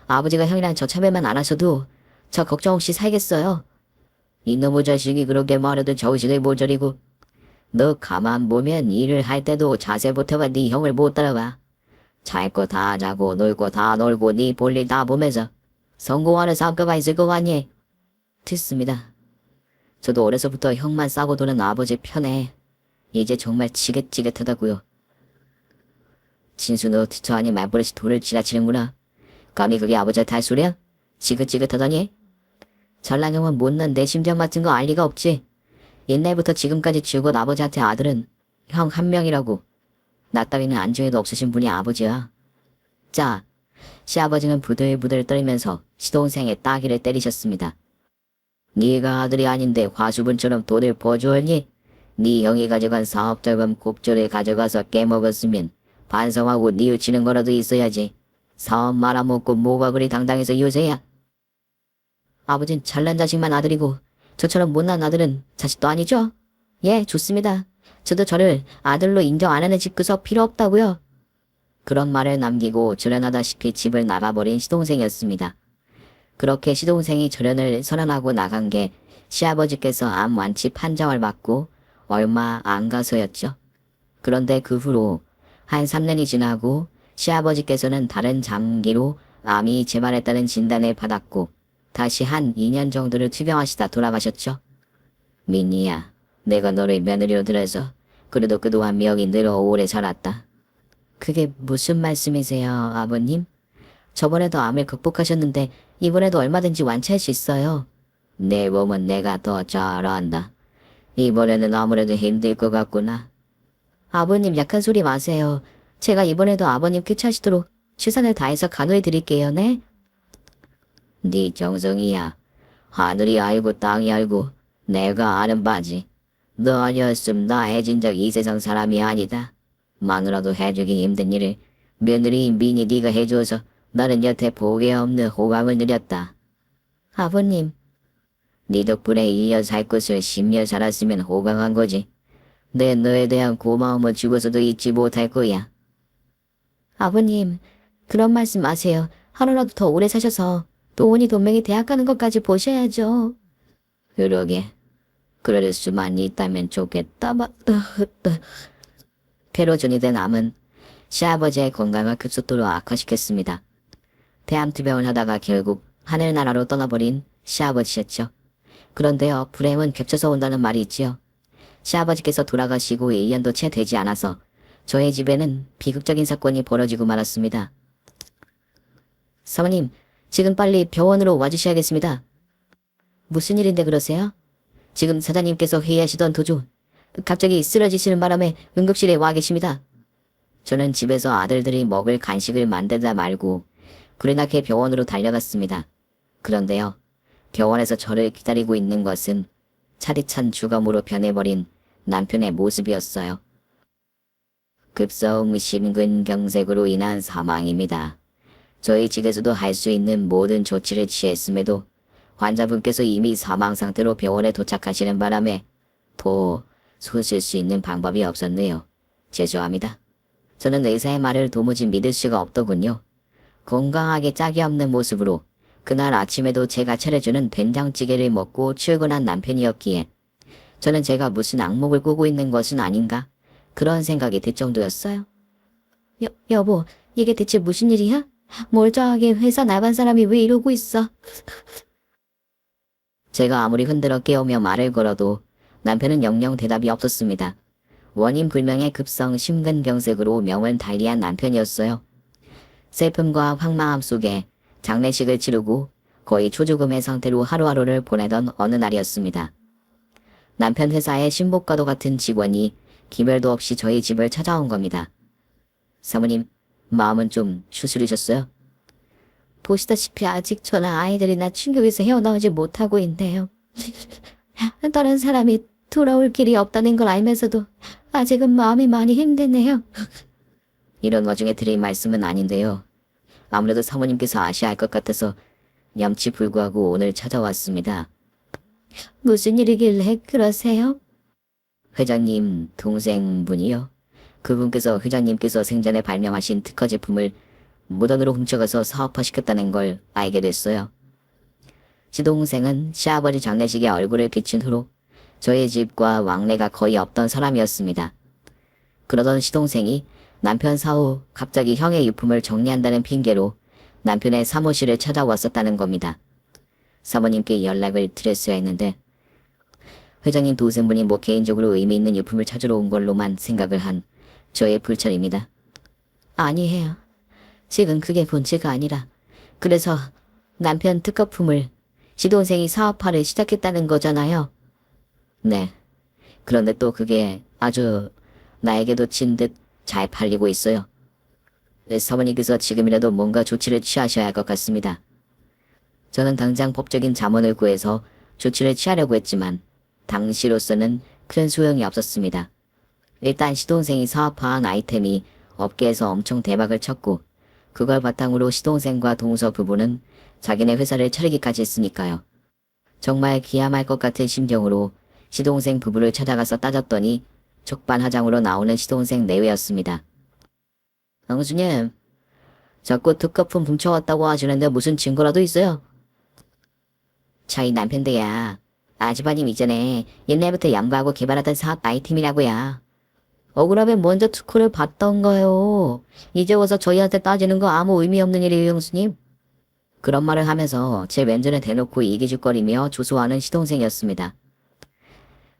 아버지가 형이랑 저 참여만 안 하셔도 저 걱정 없이 살겠어요. 이놈의 자식이 그렇게 말해도 정신을 못 차리고 너 가만 보면 일을 할 때도 자세 못해봐 네 형을 못 따라가. 잘 거 다 자고 놀 거 다 놀고 네 볼일 다 보면서 성공하는 사업가가 있을 거 아니? 듣습니다. 저도 어려서부터 형만 싸고 도는 아버지 편에 이제 정말 지긋지긋하다고요. 진수 너 저 아니 말버릇이 돌을 지나치는구나. 감히 그게 아버지한테 할 소리야? 지긋지긋하다니? 잘난 형은 못난 내 심정 같은 거 알 리가 없지. 옛날부터 지금까지 죽은 아버지한테 아들은 형 한 명이라고. 나 따위는 안중에도 없으신 분이 아버지야. 자, 시아버지는 부들부들 떨면서 시동생의 따귀를 때리셨습니다. 네가 아들이 아닌데 화수분처럼 돈을 버주었니? 네 형이 가져간 사업자금 곡조를 가져가서 깨먹었으면 반성하고 뉘우치는 거라도 있어야지. 사업 말아먹고 뭐가 그리 당당해서 요새야. 아버진 잘난 자식만 아들이고 저처럼 못난 아들은 자식도 아니죠? 예, 좋습니다. 저도 저를 아들로 인정 안 하는 집구석 필요 없다고요. 그런 말을 남기고 절연하다시피 집을 나가버린 시동생이었습니다. 그렇게 시동생이 절연을 선언하고 나간 게 시아버지께서 암 완치 판정을 받고 얼마 안 가서였죠. 그런데 그 후로 한 3년이 지나고 시아버지께서는 다른 장기로 암이 재발했다는 진단을 받았고 다시 한 2년 정도를 투병하시다 돌아가셨죠. 민니야, 내가 너를 며느리로 들여서 그래도 그동안 명이 늘어 오래 살았다. 그게 무슨 말씀이세요, 아버님? 저번에도 암을 극복하셨는데 이번에도 얼마든지 완치할 수 있어요. 내 몸은 내가 더 잘 안다. 이번에는 아무래도 힘들 것 같구나. 아버님 약한 소리 마세요. 제가 이번에도 아버님 쾌차하시도록 최선을 다해서 간호해 드릴게요, 네? 네 정성이야. 하늘이 알고 땅이 알고 내가 아는 바지. 너 아니었음 나 해진 적 이 세상 사람이 아니다. 마누라도 해주기 힘든 일을 며느리인 민이 네가 해줘서 나는 여태 복에 없는 호감을 누렸다. 아버님, 네 덕분에 1년 살 것을 10년 살았으면 호강한 거지. 내 너에 대한 고마움은 죽어서도 잊지 못할 거야. 아버님, 그런 말씀 마세요. 하루라도 더 오래 사셔서 또온이 돈맹이 대학 가는 것까지 보셔야죠. 그러게. 그럴 수만 있다면 좋겠다. 폐로전이 된 암은 시아버지의 건강을 급속도로 악화시켰습니다. 대암투병을 하다가 결국 하늘나라로 떠나버린 시아버지였죠. 그런데요, 불행은 겹쳐서 온다는 말이 있지요. 시아버지께서 돌아가시고 1년도 채 되지 않아서 저의 집에는 비극적인 사건이 벌어지고 말았습니다. 사모님, 지금 빨리 병원으로 와주셔야겠습니다. 무슨 일인데 그러세요? 지금 사장님께서 회의하시던 도중 갑자기 쓰러지시는 바람에 응급실에 와 계십니다. 저는 집에서 아들들이 먹을 간식을 만들다 말고 구레나케 병원으로 달려갔습니다. 그런데요, 병원에서 저를 기다리고 있는 것은 차디찬 주검으로 변해버린 남편의 모습이었어요. 급성 심근경색으로 인한 사망입니다. 저희 측에서도 할 수 있는 모든 조치를 취했음에도 환자분께서 이미 사망 상태로 병원에 도착하시는 바람에 손쓸 수 있는 방법이 없었네요. 죄송합니다. 저는 의사의 말을 도무지 믿을 수가 없더군요. 건강하게 짝이 없는 모습으로 그날 아침에도 제가 차려주는 된장찌개를 먹고 출근한 남편이었기에 저는 제가 무슨 악몽을 꾸고 있는 것은 아닌가 그런 생각이 들 정도였어요. 여보, 이게 대체 무슨 일이야? 멀쩡하게 회사 나간 사람이 왜 이러고 있어? 제가 아무리 흔들어 깨우며 말을 걸어도 남편은 영영 대답이 없었습니다. 원인 불명의 급성 심근경색으로 명을 달리한 남편이었어요. 슬픔과 황망함 속에 장례식을 치르고 거의 초조금의 상태로 하루하루를 보내던 어느 날이었습니다. 남편 회사의 신복과도 같은 직원이 기별도 없이 저희 집을 찾아온 겁니다. 사모님, 마음은 좀 추스리셨어요? 보시다시피 아직 저는 아이들이나 친구에서 헤어나오지 못하고 있네요. 다른 사람이 돌아올 길이 없다는 걸 알면서도 아직은 마음이 많이 힘드네요. 이런 와중에 드릴 말씀은 아닌데요. 아무래도 사모님께서 아셔야 할 것 같아서 염치불구하고 오늘 찾아왔습니다. 무슨 일이길래 그러세요? 회장님 동생분이요. 그분께서 회장님께서 생전에 발명하신 특허 제품을 무단으로 훔쳐가서 사업화시켰다는 걸 알게 됐어요. 시동생은 시아버지 장례식에 얼굴을 비춘 후로 저희 집과 왕래가 거의 없던 사람이었습니다. 그러던 시동생이 남편 사후 갑자기 형의 유품을 정리한다는 핑계로 남편의 사무실을 찾아왔었다는 겁니다. 사모님께 연락을 드렸어야 했는데 회장님 동생분이 개인적으로 의미 있는 유품을 찾으러 온 걸로만 생각을 한 저의 불찰입니다. 아니에요. 지금 그게 본체가 아니라 그래서 남편 특허품을 시동생이 사업화를 시작했다는 거잖아요. 네. 그런데 또 그게 아주 나에게도 친 듯 잘 팔리고 있어요. 사모님께서 지금이라도 뭔가 조치를 취하셔야 할 것 같습니다. 저는 당장 법적인 자문을 구해서 조치를 취하려고 했지만 당시로서는 큰 소용이 없었습니다. 일단 시동생이 사업화한 아이템이 업계에서 엄청 대박을 쳤고 그걸 바탕으로 시동생과 동서 부부는 자기네 회사를 차리기까지 했으니까요. 정말 기함할 것 같은 심정으로 시동생 부부를 찾아가서 따졌더니 족반하장으로 나오는 시동생 내외였습니다. 형수님, 자꾸 특허품 훔쳐왔다고 하시는데 무슨 증거라도 있어요? 저희 남편도야. 아주버님 이전에 옛날부터 연구하고 개발하던 사업 아이템이라고야. 억울하면 먼저 특허를 받던 거요. 이제 와서 저희한테 따지는 거 아무 의미 없는 일이에요, 형수님. 그런 말을 하면서 제 왼손에 대놓고 이기죽거리며 조소하는 시동생이었습니다.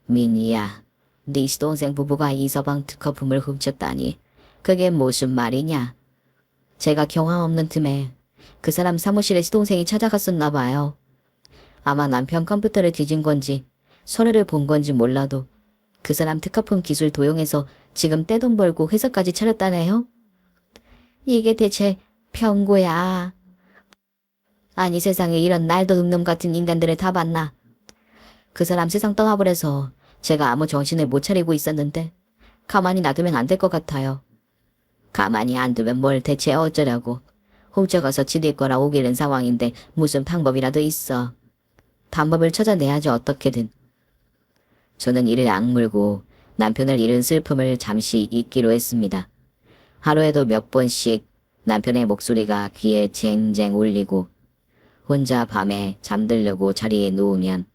민희야, 네 시동생 부부가 이서방 특허품을 훔쳤다니 그게 무슨 말이냐? 제가 경황 없는 틈에 그 사람 사무실에 시동생이 찾아갔었나 봐요. 아마 남편 컴퓨터를 뒤진 건지 서류를 본 건지 몰라도 그 사람 특허품 기술 도용해서 지금 떼돈 벌고 회사까지 차렸다네요. 이게 대체 병고야. 아니 세상에 이런 날도 놈 같은 인간들을 다 봤나. 그 사람 세상 떠나버려서 제가 아무 정신을 못 차리고 있었는데 가만히 놔두면 안 될 것 같아요. 가만히 안 두면 뭘 대체 어쩌라고. 훔쳐가서 지들 거라 오기는 상황인데 무슨 방법이라도 있어. 방법을 찾아내야죠 어떻게든. 저는 이를 악물고 남편을 잃은 슬픔을 잠시 잊기로 했습니다. 하루에도 몇 번씩 남편의 목소리가 귀에 쟁쟁 울리고 혼자 밤에 잠들려고 자리에 누우면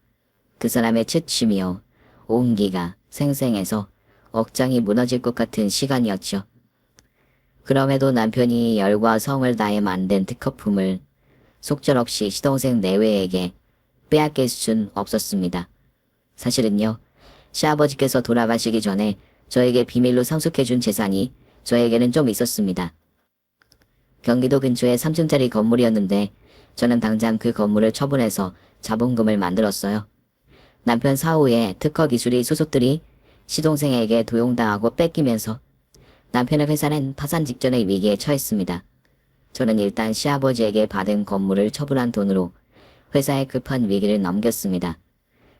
그 사람의 채침이요 온기가 생생해서 억장이 무너질 것 같은 시간이었죠. 그럼에도 남편이 열과 성을 다해 만든 특허품을 속절없이 시동생 내외에게 빼앗길 순 없었습니다. 사실은요, 시아버지께서 돌아가시기 전에 저에게 비밀로 상속해준 재산이 저에게는 좀 있었습니다. 경기도 근처에 3층짜리 건물이었는데 저는 당장 그 건물을 처분해서 자본금을 만들었어요. 남편 사후에 특허 기술이 소속들이 시동생에게 도용당하고 뺏기면서 남편의 회사는 파산 직전의 위기에 처했습니다. 저는 일단 시아버지에게 받은 건물을 처분한 돈으로 회사의 급한 위기를 넘겼습니다.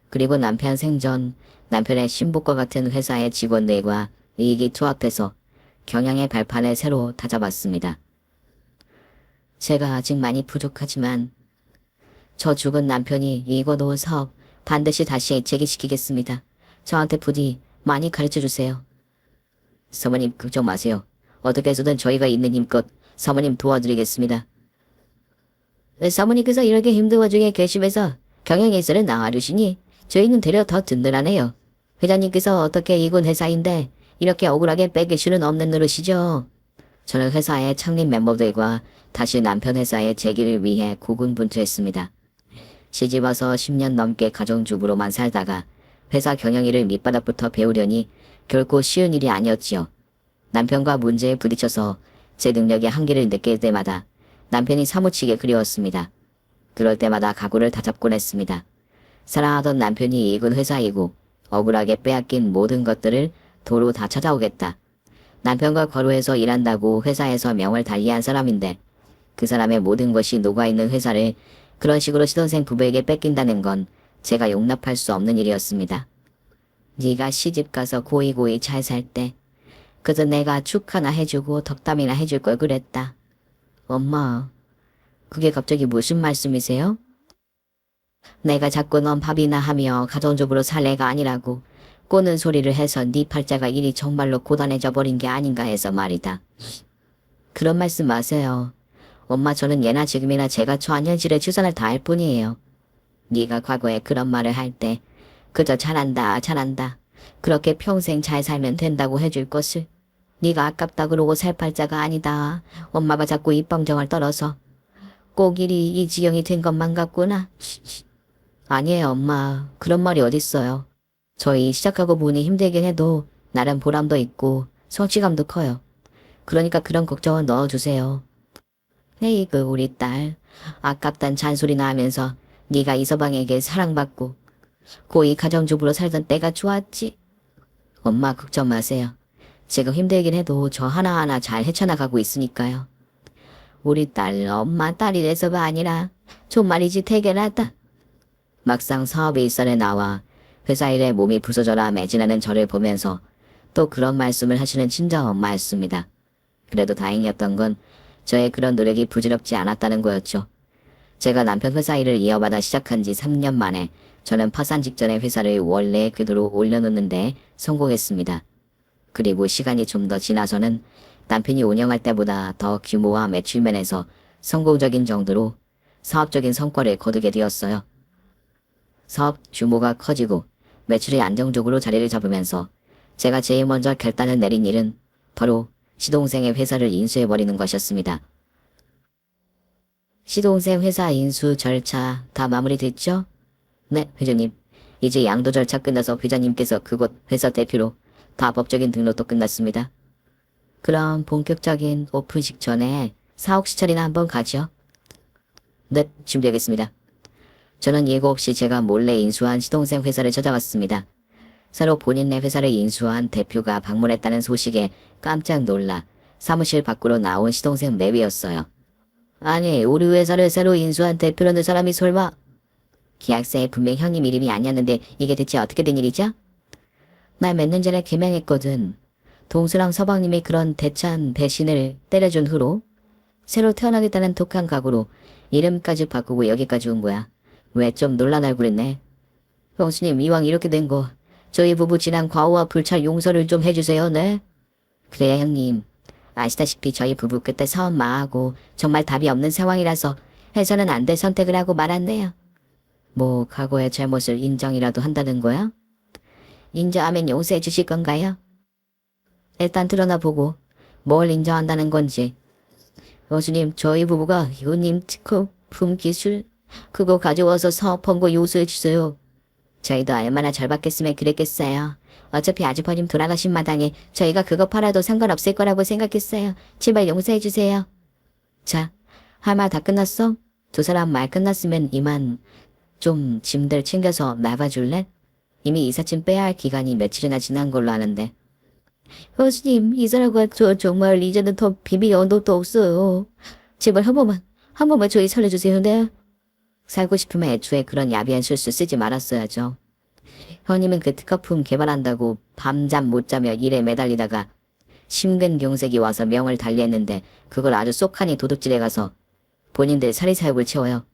그리고 남편 생전 남편의 신복과 같은 회사의 직원들과 이익이 투합해서 경영의 발판을 새로 다져봤습니다. 제가 아직 많이 부족하지만 저 죽은 남편이 이궈놓은 사업 반드시 다시 재개시키겠습니다. 저한테 부디 많이 가르쳐주세요. 사모님 걱정 마세요. 어떻게 해서든 저희가 있는 힘껏 사모님 도와드리겠습니다. 사모님께서 이렇게 힘든 와중에 결심해서 경영일서를 나와주시니 저희는 되려 더 든든하네요. 회장님께서 어떻게 이군 회사인데 이렇게 억울하게 뺏길 수는 없는 노릇이죠. 저는 회사의 창립 멤버들과 다시 남편 회사의 재기를 위해 고군분투했습니다. 시집와서 10년 넘게 가정주부로만 살다가 회사 경영일을 밑바닥부터 배우려니 결코 쉬운 일이 아니었지요. 남편과 문제에 부딪혀서 제 능력의 한계를 느낄 때마다 남편이 사무치게 그리웠습니다. 그럴 때마다 각오를 다잡곤 했습니다. 사랑하던 남편이 이군 회사이고 억울하게 빼앗긴 모든 것들을 도로 다 찾아오겠다. 남편과 거루해서 일한다고 회사에서 명을 달리한 사람인데 그 사람의 모든 것이 녹아있는 회사를 그런 식으로 시동생 부부에게 뺏긴다는 건 제가 용납할 수 없는 일이었습니다. 네가 시집가서 고이고이 잘 살 때 그저 내가 축 하나 해주고 덕담이나 해줄 걸 그랬다. 엄마, 그게 갑자기 무슨 말씀이세요? 내가 자꾸 넌 밥이나 하며 가정주부로 살 애가 아니라고 꼬는 소리를 해서 네 팔자가 일이 정말로 고단해져 버린 게 아닌가 해서 말이다. 그런 말씀 마세요. 엄마 저는 예나 지금이나 제가 처한 현실에 최선을 다할 뿐이에요. 네가 과거에 그런 말을 할 때 그저 잘한다 잘한다 그렇게 평생 잘 살면 된다고 해줄 것을 네가 아깝다 그러고 살 팔자가 아니다. 엄마가 자꾸 입방정을 떨어서 꼭 일이 이 지경이 된 것만 같구나. 아니에요 엄마. 그런 말이 어딨어요. 저희 시작하고 보니 힘들긴 해도 나름 보람도 있고 성취감도 커요. 그러니까 그런 걱정은 넣어주세요. 에이그 우리 딸 아깝단 잔소리나 하면서 네가 이서방에게 사랑받고 고이 가정주부로 살던 때가 좋았지. 엄마 걱정 마세요. 지금 힘들긴 해도 저 하나하나 잘 헤쳐나가고 있으니까요. 우리 딸 엄마 딸이래서가 아니라 정말이지 태견하다. 막상 사업 일선에 나와 회사 일에 몸이 부서져라 매진하는 저를 보면서 또 그런 말씀을 하시는 친정 엄마였습니다. 그래도 다행이었던 건 저의 그런 노력이 부질없지 않았다는 거였죠. 제가 남편 회사 일을 이어받아 시작한 지 3년 만에 저는 파산 직전에 회사를 원래 궤도로 올려놓는데 성공했습니다. 그리고 시간이 좀 더 지나서는 남편이 운영할 때보다 더 규모와 매출 면에서 성공적인 정도로 사업적인 성과를 거두게 되었어요. 사업 규모가 커지고 매출이 안정적으로 자리를 잡으면서 제가 제일 먼저 결단을 내린 일은 바로 시동생의 회사를 인수해버리는 것이었습니다. 시동생 회사 인수 절차 다 마무리됐죠? 네, 회장님. 이제 양도 절차 끝나서 회장님께서 그곳 회사 대표로 다 법적인 등록도 끝났습니다. 그럼 본격적인 오픈식 전에 사옥 시찰이나 한번 가죠. 네, 준비하겠습니다. 저는 예고 없이 제가 몰래 인수한 시동생 회사를 찾아갔습니다. 새로 본인네 회사를 인수한 대표가 방문했다는 소식에 깜짝 놀라 사무실 밖으로 나온 시동생 내외였어요. 아니, 우리 회사를 새로 인수한 대표라는 사람이 설마... 계약서에 분명 형님 이름이 아니었는데 이게 대체 어떻게 된 일이죠? 나 몇 년 전에 개명했거든. 동수랑 서방님이 그런 대찬 배신을 때려준 후로 새로 태어나겠다는 독한 각오로 이름까지 바꾸고 여기까지 온 거야. 왜 좀 놀란 얼굴이네. 형수님 이왕 이렇게 된 거 저희 부부 지난 과오와 불찰 용서를 좀 해주세요. 네. 그래야 형님. 아시다시피 저희 부부 그때 사업 망하고 정말 답이 없는 상황이라서 해서는 안 될 선택을 하고 말았네요. 뭐 과거의 잘못을 인정이라도 한다는 거야? 인정하면 용서해 주실 건가요? 일단 드러나 보고 뭘 인정한다는 건지. 교수님 저희 부부가 효님 특허품 기술 그거 가져와서 사업한 거 용서해 주세요. 저희도 얼마나 잘 받겠으면 그랬겠어요. 어차피 아주버님 돌아가신 마당에 저희가 그거 팔아도 상관없을 거라고 생각했어요. 제발 용서해 주세요. 자, 할 말 다 끝났어? 두 사람 말 끝났으면 이만 좀 짐들 챙겨서 나가줄래? 이미 이삿짐 빼야 할 기간이 며칠이나 지난 걸로 아는데. 교수님 이 사람과 저 정말 이제는 더 비밀 언덕도 없어요. 제발 한 번만 저희 살려주세요. 네. 살고 싶으면 애초에 그런 야비한 실수 쓰지 말았어야죠. 형님은 그 특허품 개발한다고 밤잠 못 자며 일에 매달리다가 심근경색이 와서 명을 달리했는데 그걸 아주 쏙하니 도둑질해 가서 본인들 사리사욕을 채워요.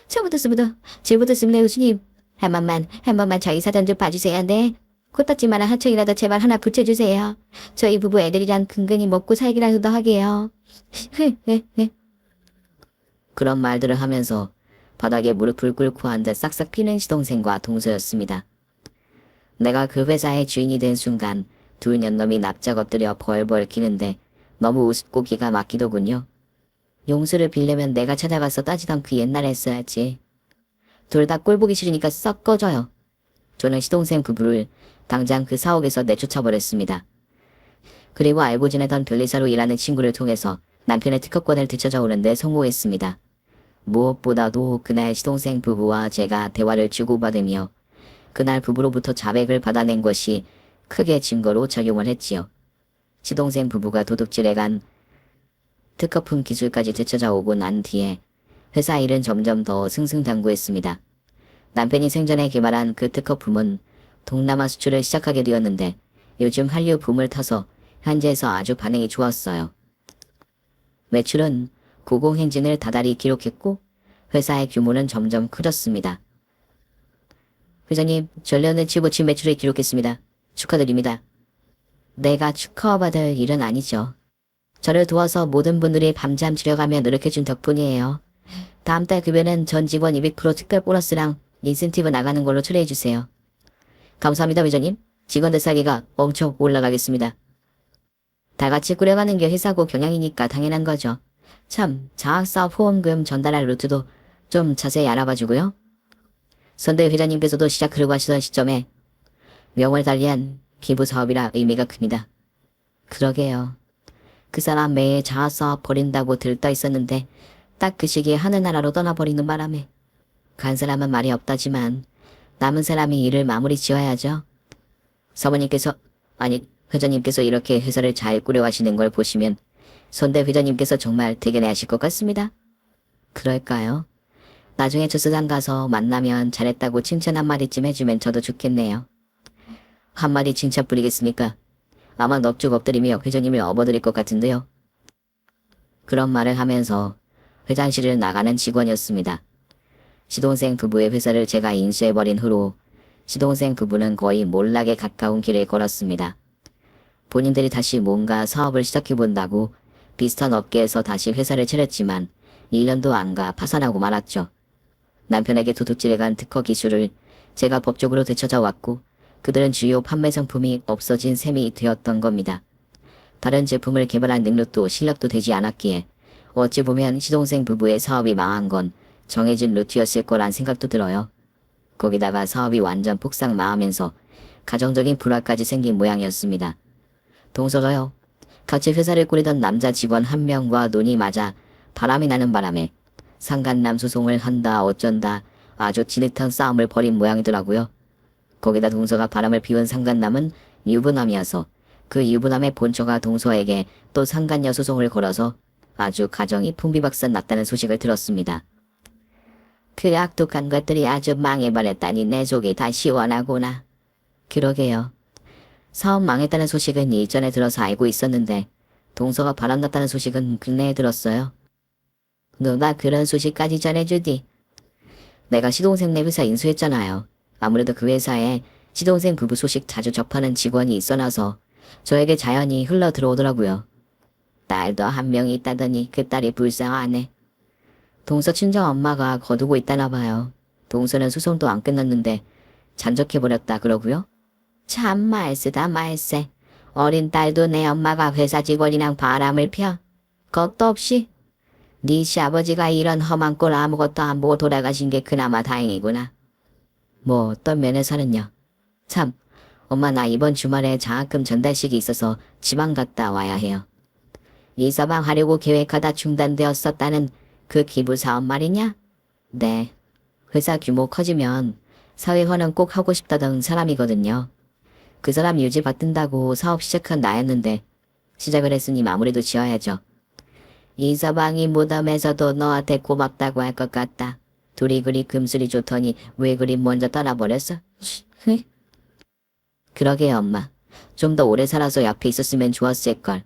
잘못했습니다. 교수님. 한 번만 저희 사전 좀 봐주세요. 네. 코딱지만한 하청이라도 제발 하나 붙여주세요. 저희 부부 애들이랑 근근히 먹고 살기라도 하게요. 그런 말들을 하면서 바닥에 무릎을 꿇고 앉아 싹싹 피는 시동생과 동서였습니다. 내가 그 회사의 주인이 된 순간 두 년놈이 납작 엎드려 벌벌 기는데 너무 우습고 기가 막히더군요. 용서를 빌려면 내가 찾아가서 따지던 그 옛날에 했어야지. 둘 다 꼴보기 싫으니까 썩 꺼져요. 저는 시동생 부부를 당장 그 사옥에서 내쫓아버렸습니다. 그리고 알고 지내던 변리사로 일하는 친구를 통해서 남편의 특허권을 되찾아 오는데 성공했습니다. 무엇보다도 그날 시동생 부부와 제가 대화를 주고받으며 그날 부부로부터 자백을 받아낸 것이 크게 증거로 작용을 했지요. 시동생 부부가 도둑질해간 특허품 기술까지 되찾아 오고 난 뒤에 회사 일은 점점 더 승승장구했습니다. 남편이 생전에 개발한 그 특허품은 동남아 수출을 시작하게 되었는데 요즘 한류 붐을 타서 현지에서 아주 반응이 좋았어요. 매출은 고공행진을 다달이 기록했고 회사의 규모는 점점 커졌습니다. 회장님, 전년에 최고치 매출을 기록했습니다. 축하드립니다. 내가 축하받을 일은 아니죠. 저를 도와서 모든 분들이 밤잠 지려가며 노력해준 덕분이에요. 다음 달 급여는 전 직원 200% 특별 보너스랑 인센티브 나가는 걸로 처리해주세요. 감사합니다, 회장님. 직원들 사기가 엄청 올라가겠습니다. 다 같이 꾸려가는 게 회사고 경영이니까 당연한 거죠. 참, 장학사업 후원금 전달할 루트도 좀 자세히 알아봐주고요. 선대 회장님께서도 시작하려고 하시던 시점에 명을 달리한 기부사업이라 의미가 큽니다. 그러게요. 그 사람 매일 장학사업 버린다고 들떠 있었는데 딱 그 시기에 하늘나라로 떠나버리는 바람에 간 사람은 말이 없다지만 남은 사람이 일을 마무리 지어야죠. 사모님께서 아니 회장님께서 이렇게 회사를 잘 꾸려가시는 걸 보시면 선대 회장님께서 정말 대견해하실 것 같습니다. 그럴까요? 나중에 저수장 가서 만나면 잘했다고 칭찬 한마디쯤 해주면 저도 좋겠네요. 한마디 칭찬 뿌리겠습니까? 아마 넙죽 엎드리며 회장님을 업어드릴 것 같은데요. 그런 말을 하면서 회장실을 나가는 직원이었습니다. 시동생 부부의 회사를 제가 인수해버린 후로 시동생 부부는 거의 몰락에 가까운 길을 걸었습니다. 본인들이 다시 뭔가 사업을 시작해본다고 비슷한 업계에서 다시 회사를 차렸지만 1년도 안 가 파산하고 말았죠. 남편에게 도둑질해간 특허 기술을 제가 법적으로 되찾아왔고 그들은 주요 판매 상품이 없어진 셈이 되었던 겁니다. 다른 제품을 개발할 능력도 실력도 되지 않았기에 어찌 보면 시동생 부부의 사업이 망한 건 정해진 루트였을 거란 생각도 들어요. 거기다가 사업이 완전 폭삭 망하면서 가정적인 불화까지 생긴 모양이었습니다. 동서가요. 같이 회사를 꾸리던 남자 직원 한 명과 눈이 맞아 바람이 나는 바람에 상간남 소송을 한다 어쩐다 아주 진흙탕 싸움을 벌인 모양이더라고요. 거기다 동서가 바람을 피운 상간남은 유부남이어서 그 유부남의 본처가 동서에게 또 상간녀 소송을 걸어서 아주 가정이 풍비박산 났다는 소식을 들었습니다. 그 악독한 것들이 아주 망해버렸다니 내 속이 다 시원하구나. 그러게요. 사업 망했다는 소식은 일전에 들어서 알고 있었는데 동서가 바람났다는 소식은 근래에 들었어요. 누가 그런 소식까지 전해주디? 내가 시동생네 회사 인수했잖아요. 아무래도 그 회사에 시동생 부부 소식 자주 접하는 직원이 있어놔서 저에게 자연히 흘러 들어오더라고요. 딸도 한 명이 있다더니 그 딸이 불쌍하네. 동서 친정 엄마가 거두고 있다나 봐요. 동서는 소송도 안 끝났는데 잔적해버렸다 그러고요. 참 말쓰다 말세. 어린 딸도 내 엄마가 회사 직원이랑 바람을 펴. 겁도 없이. 네 시아버지가 이런 험한 꼴 아무것도 안 보고 돌아가신 게 그나마 다행이구나. 뭐 어떤 면에서는요. 참, 엄마 나 이번 주말에 장학금 전달식이 있어서 지방 갔다 와야 해요. 이서방 하려고 계획하다 중단되었었다는 그 기부 사업 말이냐? 네. 회사 규모 커지면 사회화는 꼭 하고 싶다던 사람이거든요. 그 사람 유지 받든다고 사업 시작한 나였는데 시작을 했으니 마무리도 지어야죠. 이서방이 무덤에서도 너한테 고맙다고 할 것 같다. 둘이 그리 금슬이 좋더니 왜 그리 먼저 떠나버렸어? 그러게 엄마. 좀 더 오래 살아서 옆에 있었으면 좋았을걸.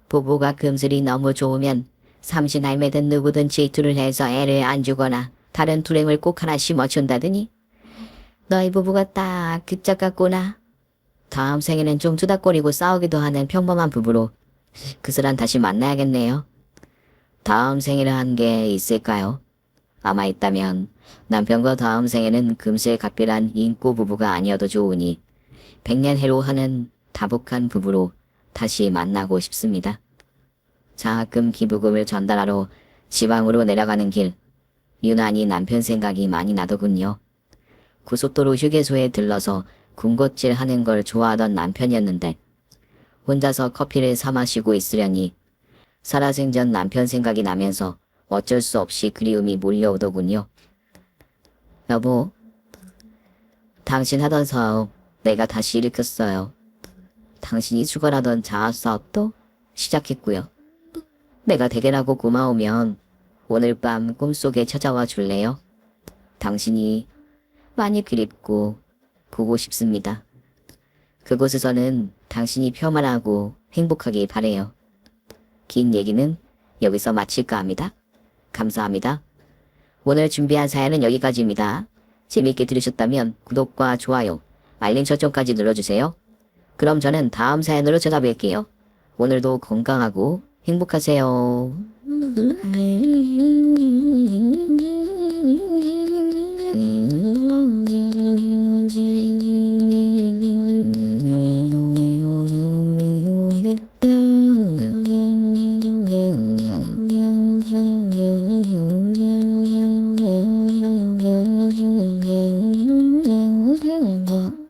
부부가 금슬이 너무 좋으면 삼신 할매든 누구든 질투를 해서 애를 안 주거나 다른 투랭을 꼭 하나 심어준다더니 너희 부부가 딱 그짝 같구나. 다음 생에는 좀 투닥거리고 싸우기도 하는 평범한 부부로 그 사람 다시 만나야겠네요. 다음 생이라 한 게 있을까요? 아마 있다면 남편과 다음 생에는 금슬 각별한 인꼬 부부가 아니어도 좋으니 백년해로 하는 다복한 부부로 다시 만나고 싶습니다. 장학금 기부금을 전달하러 지방으로 내려가는 길, 유난히 남편 생각이 많이 나더군요. 고속도로 휴게소에 들러서 군것질 하는 걸 좋아하던 남편이었는데 혼자서 커피를 사 마시고 있으려니 살아생전 남편 생각이 나면서 어쩔 수 없이 그리움이 몰려오더군요. 여보, 당신 하던 사업 내가 다시 일으켰어요. 당신이 수거하던 자아사업도 시작했고요. 내가 대견하고 고마우면 오늘 밤 꿈속에 찾아와 줄래요? 당신이 많이 그립고 보고 싶습니다. 그곳에서는 당신이 평안하고 행복하길 바래요. 긴 얘기는 여기서 마칠까 합니다. 감사합니다. 오늘 준비한 사연은 여기까지입니다. 재미있게 들으셨다면 구독과 좋아요, 알림 설정까지 눌러주세요. 그럼 저는 다음 사연으로 찾아뵐게요. 오늘도 건강하고 행복하세요.